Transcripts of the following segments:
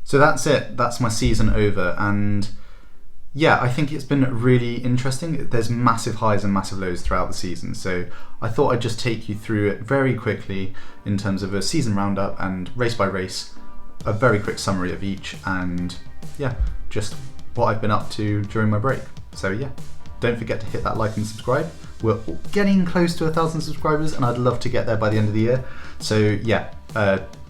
So that's it. That's my season over, and yeah, I think it's been really interesting. There's massive highs and massive lows throughout the season, so I thought I'd just take you through it very quickly in terms of a season roundup and race by race, a very quick summary of each, and yeah, just what I've been up to during my break. So yeah, don't forget to hit that like and subscribe. We're getting close to 1,000 subscribers, and I'd love to get there by the end of the year. So yeah,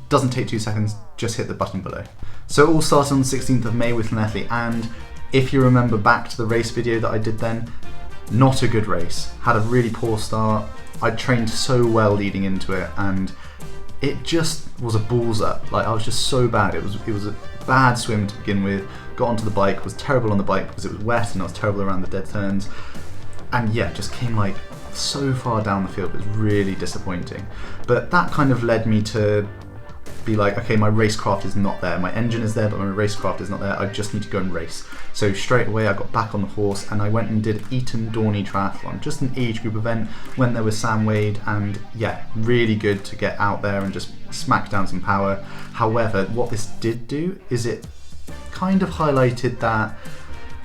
doesn't take 2 seconds, just hit the button below. So it all started on the 16th of May with Llanelli, and if you remember back to the race video that I did then, not a good race. Had a really poor start. I trained so well leading into it, and it just was a balls up. Like, I was just so bad. It was a bad swim to begin with. Got onto the bike, was terrible on the bike because it was wet, and I was terrible around the dead turns. And yeah, just came like so far down the field. It was really disappointing. But that kind of led me to be like, okay, my racecraft is not there. My engine is there, but my racecraft is not there. I just need to go and race. So straight away I got back on the horse and I went and did Eaton Dorney Triathlon, just an age group event. Went there with Sam Wade, and yeah, really good to get out there and just smack down some power. However, what this did do is it kind of highlighted that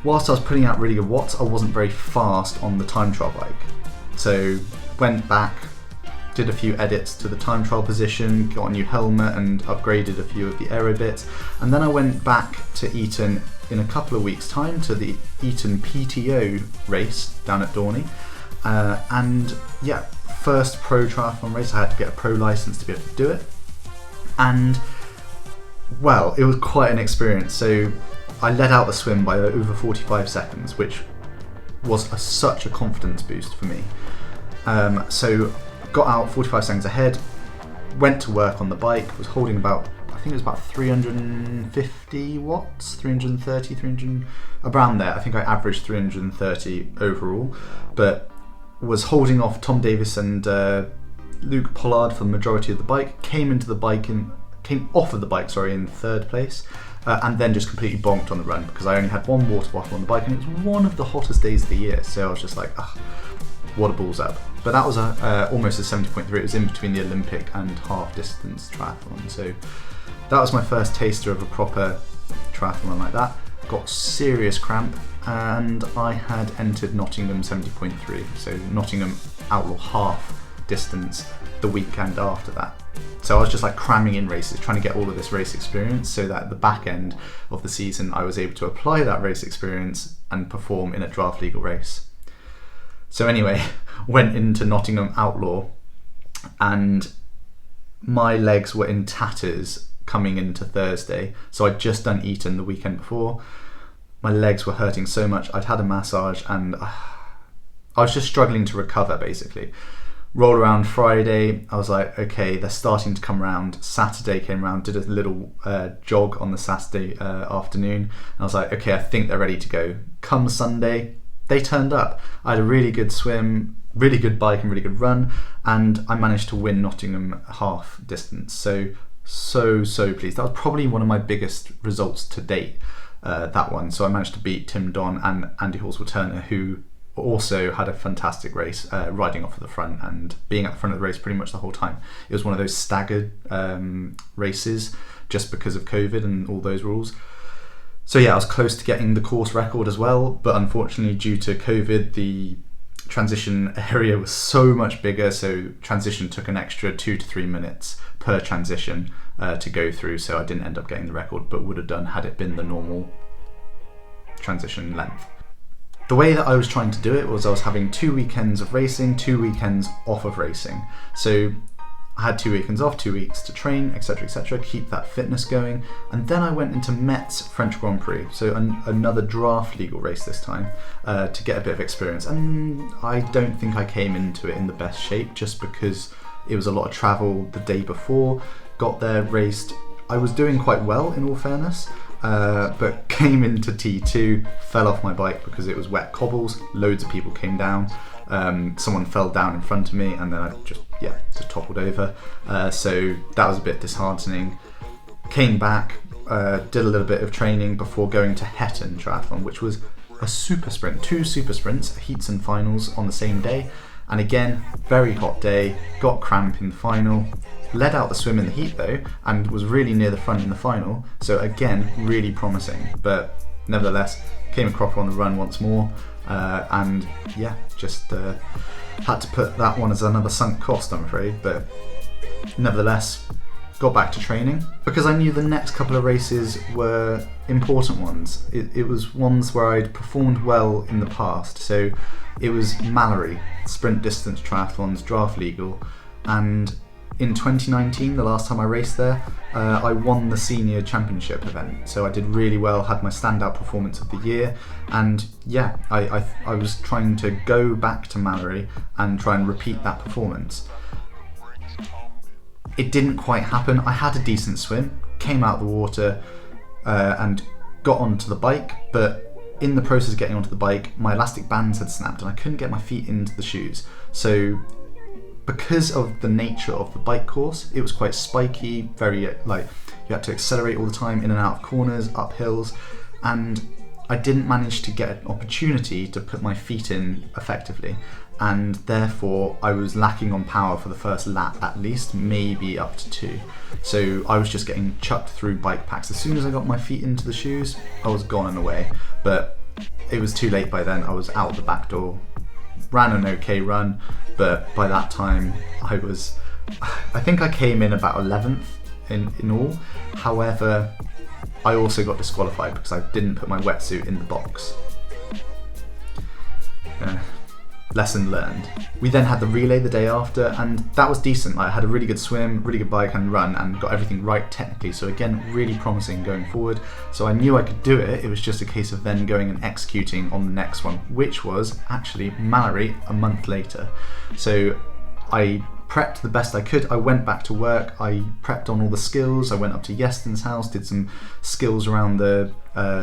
whilst I was putting out really good watts, I wasn't very fast on the time trial bike. So went back, did a few edits to the time trial position, got a new helmet and upgraded a few of the aero bits, and then I went back to Eaton in a couple of weeks' time to the Eaton PTO race down at Dorney, and yeah, first pro triathlon race. I had to get a pro license to be able to do it, and well, it was quite an experience. So I let out the swim by over 45 seconds, which was such a confidence boost for me. So got out 45 seconds ahead, went to work on the bike, was holding about, I think it was about 350 watts, 330, 300, around there. I think I averaged 330 overall, but was holding off Tom Davis and Luke Pollard for the majority of the bike, came off of the bike in third place, and then just completely bonked on the run because I only had one water bottle on the bike, and it was one of the hottest days of the year, so I was just like, ugh, what a balls up. But that was almost a 70.3. It was in between the Olympic and half distance triathlon, so that was my first taster of a proper triathlon like that. Got serious cramp, and I had entered Nottingham 70.3, so Nottingham Outlaw half distance the weekend after that. So I was just like cramming in races, trying to get all of this race experience so that at the back end of the season I was able to apply that race experience and perform in a draft legal race. So anyway, went into Nottingham Outlaw, and my legs were in tatters coming into Thursday. So I'd just done Eaton the weekend before. My legs were hurting so much. I'd had a massage, and I was just struggling to recover basically. Roll around Friday, I was like, okay, they're starting to come around. Saturday came around, did a little jog on the Saturday afternoon, and I was like, okay, I think they're ready to go. Come Sunday, they turned up. I had a really good swim, really good bike and really good run, and I managed to win Nottingham half distance. So pleased. That was probably one of my biggest results to date, that one. So I managed to beat Tim Don and Andy Horswell-Turner, who also had a fantastic race, riding off at the front and being at the front of the race pretty much the whole time. It was one of those staggered races just because of COVID and all those rules. So yeah, I was close to getting the course record as well, but unfortunately due to COVID, the transition area was so much bigger, so transition took an extra 2 to 3 minutes per transition to go through, so I didn't end up getting the record, but would have done had it been the normal transition length. The way that I was trying to do it was I was having 2 weekends of racing, 2 weekends off of racing. So I had 2 weekends off, 2 weeks to train, etc., keep that fitness going. And then I went into Metz French Grand Prix, so another draft legal race this time, to get a bit of experience. And I don't think I came into it in the best shape, just because it was a lot of travel the day before. Got there, raced. I was doing quite well in all fairness, but came into T2, fell off my bike because it was wet cobbles, loads of people came down, someone fell down in front of me, and then I just toppled over, so that was a bit disheartening. Came back, did a little bit of training before going to Hetton Triathlon, which was a super sprint, 2 super sprints, heats and finals on the same day, And again, very hot day, got cramp in the final, led out the swim in the heat though, and was really near the front in the final. So again, really promising, but nevertheless, came a cropper on the run once more. And yeah, just had to put that one as another sunk cost, I'm afraid. But nevertheless, got back to training because I knew the next couple of races were important ones. It was ones where I'd performed well in the past. So it was Mallory, sprint distance triathlons, draft legal, and in 2019, the last time I raced there, I won the senior championship event. So I did really well, had my standout performance of the year, and yeah, I was trying to go back to Mallory and try and repeat that performance. It didn't quite happen. I had a decent swim, came out of the water and got onto the bike, but in the process of getting onto the bike, my elastic bands had snapped and I couldn't get my feet into the shoes. So because of the nature of the bike course, it was quite spiky, very like you had to accelerate all the time, in and out of corners, up hills, and I didn't manage to get an opportunity to put my feet in effectively, and therefore I was lacking on power for the first lap at least, maybe up to 2. So I was just getting chucked through bike packs. As soon as I got my feet into the shoes, I was gone and away, but it was too late by then. I was out the back door, ran an okay run, but by that time I think I came in about 11th in all. However, I also got disqualified because I didn't put my wetsuit in the box. Lesson learned. We then had the relay the day after, and that was decent. I had a really good swim, really good bike and run, and got everything right technically. So again, really promising going forward. So I knew I could do it. It was just a case of then going and executing on the next one, which was actually Mallory a month later. So I prepped the best I could. I went back to work. I prepped on all the skills. I went up to Yeston's house, did some skills around the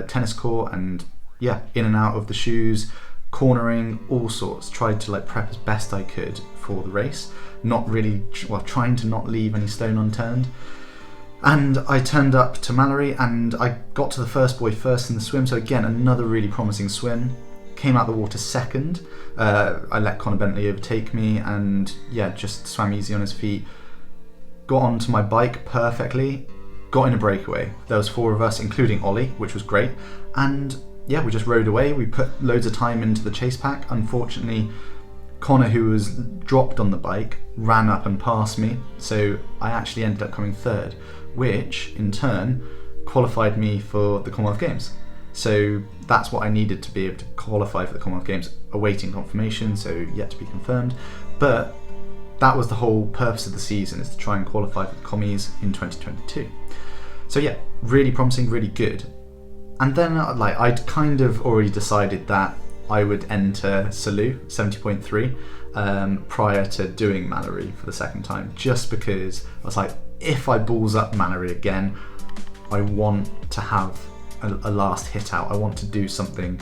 tennis court, and yeah, in and out of the shoes, cornering, all sorts. Tried to prep as best I could for the race, trying to not leave any stone unturned. And I turned up to Mallory and I got to the first buoy first in the swim, so again another really promising swim. Came out the water second. I let Connor Bentley overtake me and yeah, just swam easy on his feet. Got onto my bike perfectly, got in a breakaway. There was 4 of us, including Ollie, which was great, and yeah, we just rode away. We put loads of time into the chase pack. Unfortunately, Connor, who was dropped on the bike, ran up and passed me, so I actually ended up coming 3rd, which in turn qualified me for the Commonwealth Games. So that's what I needed to be able to qualify for the Commonwealth Games, awaiting confirmation, so yet to be confirmed. But that was the whole purpose of the season, is to try and qualify for the commies in 2022. So yeah, really promising, really good. And then I'd kind of already decided that I would enter Salou 70.3 prior to doing Mallory for the second time, just because I was like, if I balls up Mallory again, I want to have a last hit out. I want to do something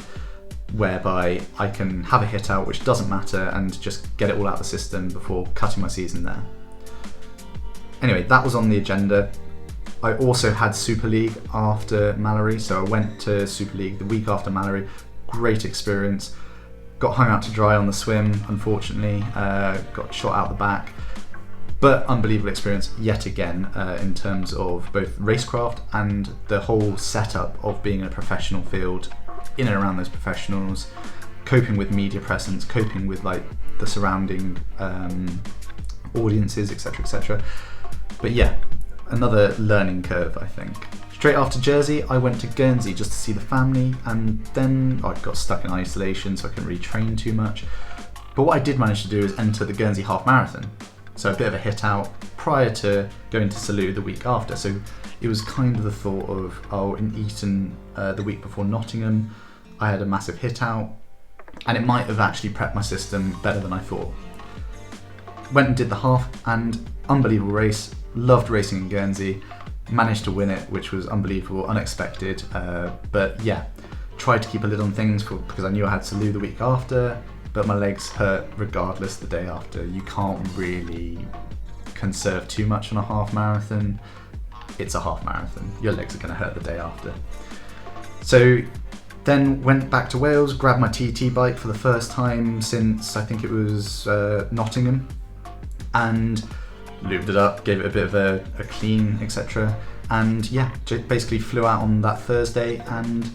whereby I can have a hit out which doesn't matter and just get it all out of the system before cutting my season there. Anyway, that was on the agenda. I also had Super League after Mallory, so I went to Super League the week after Mallory. Great experience. Got hung out to dry on the swim, unfortunately. Got shot out the back. But unbelievable experience yet again in terms of both racecraft and the whole setup of being in a professional field, in and around those professionals, coping with media presence, coping with the surrounding audiences, etc, etc. But yeah, another learning curve, I think. Straight after Jersey, I went to Guernsey just to see the family, and then I got stuck in isolation, so I couldn't really train too much. But what I did manage to do is enter the Guernsey half marathon. So a bit of a hit out prior to going to Salou the week after. So it was kind of the thought of, in Eaton the week before Nottingham, I had a massive hit out, and it might have actually prepped my system better than I thought. Went and did the half, and unbelievable race. Loved racing in Guernsey, managed to win it, which was unbelievable, unexpected, but yeah, tried to keep a lid on things because I knew I had Salou the week after, but my legs hurt regardless the day after. You can't really conserve too much on a half It's a half marathon, your legs are going to hurt the day after. So Then went back to Wales, grabbed my TT bike for the first time since I think it was Nottingham, and lubed it up, gave it a bit of a clean, etc. And yeah, basically flew out on that Thursday and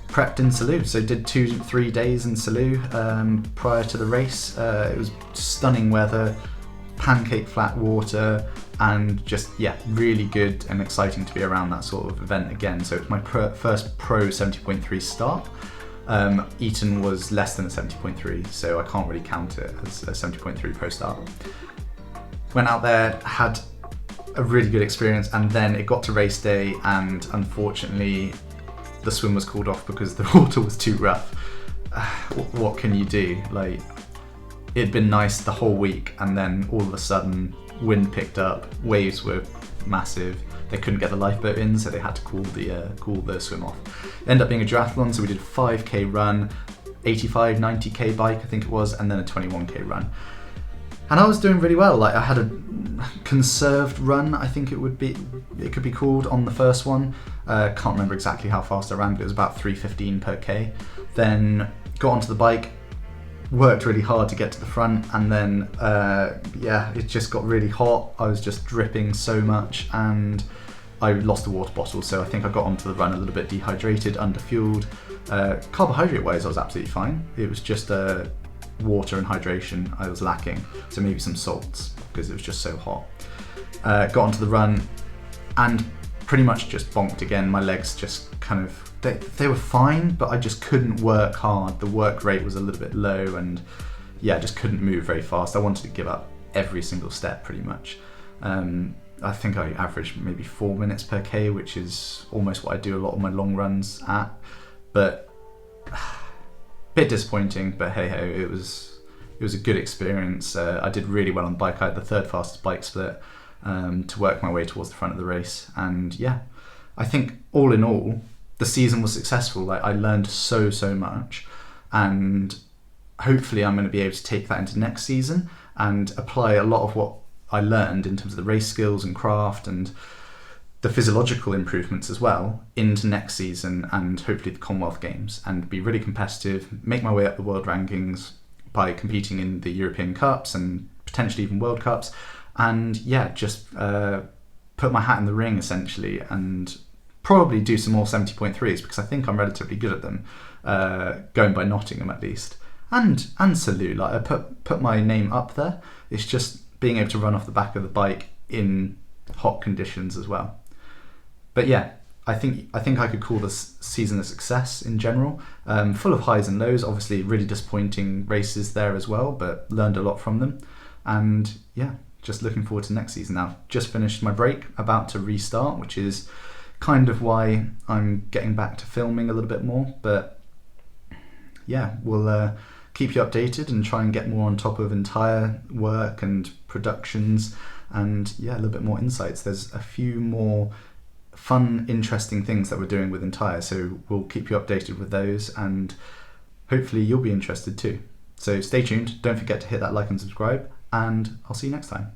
prepped in Salou. So did 2-3 days in Salou prior to the race. It was stunning weather, pancake flat water, and just, yeah, really good and exciting to be around that sort of event again. So it's my first pro 70.3 start. Eaton was less than a 70.3, so I can't really count it as a 70.3 pro start. Went out there, had a really good experience, and then it got to race day, and unfortunately the swim was called off because the water was too rough. What can you do? Like, it'd been nice the whole week, and then all of a sudden wind picked up, waves were massive, they couldn't get the lifeboat in, so they had to call the swim off. It ended up being a triathlon, so we did a 5k run, 85, 90k bike I think it was, and then a 21k run. And I was doing really well. Like, I had a conserved run, I think it could be called, on the first one. Can't remember exactly how fast I ran, but it was about 3:15 per k. Then got onto the bike, worked really hard to get to the front, and then it just got really hot. I was just dripping so much, and I lost the water bottle, so I think I got onto the run a little bit dehydrated, underfueled. Carbohydrate wise I was absolutely fine. It was just water and hydration I was lacking, so maybe some salts because it was just so hot. Got onto the run and pretty much just bonked again. My legs just kind of, they were fine, but I just couldn't work hard. The work rate was a little bit low, and yeah, I just couldn't move very fast. I wanted to give up every single step pretty much. I think I averaged maybe 4 minutes per k, which is almost what I do a lot of my long runs at, but bit disappointing, but hey ho, it was a good experience. I did really well on the bike. I had the third fastest bike split to work my way towards the front of the race, and yeah, I think all in all the season was successful. Like, I learned so much, and hopefully I'm going to be able to take that into next season and apply a lot of what I learned in terms of the race skills and craft and the physiological improvements as well into next season, and hopefully the Commonwealth Games, and be really competitive, make my way up the world rankings by competing in the European Cups and potentially even World Cups, and yeah, just put my hat in the ring essentially, and probably do some more 70.3s because I think I'm relatively good at them, going by Nottingham at least, and Salou. Like, I put my name up there. It's just being able to run off the back of the bike in hot conditions as well. But yeah, I think I could call this season a success in general. Full of highs and lows, obviously really disappointing races there as well, but learned a lot from them. And yeah, just looking forward to next season now. Just finished my break, about to restart, which is kind of why I'm getting back to filming a little bit more. But yeah, we'll keep you updated and try and get more on top of entire work and productions, and yeah, a little bit more insights. There's a few more fun, interesting things that we're doing with Entire, so we'll keep you updated with those, and hopefully you'll be interested too. So stay tuned, don't forget to hit that like and subscribe, and I'll see you next time.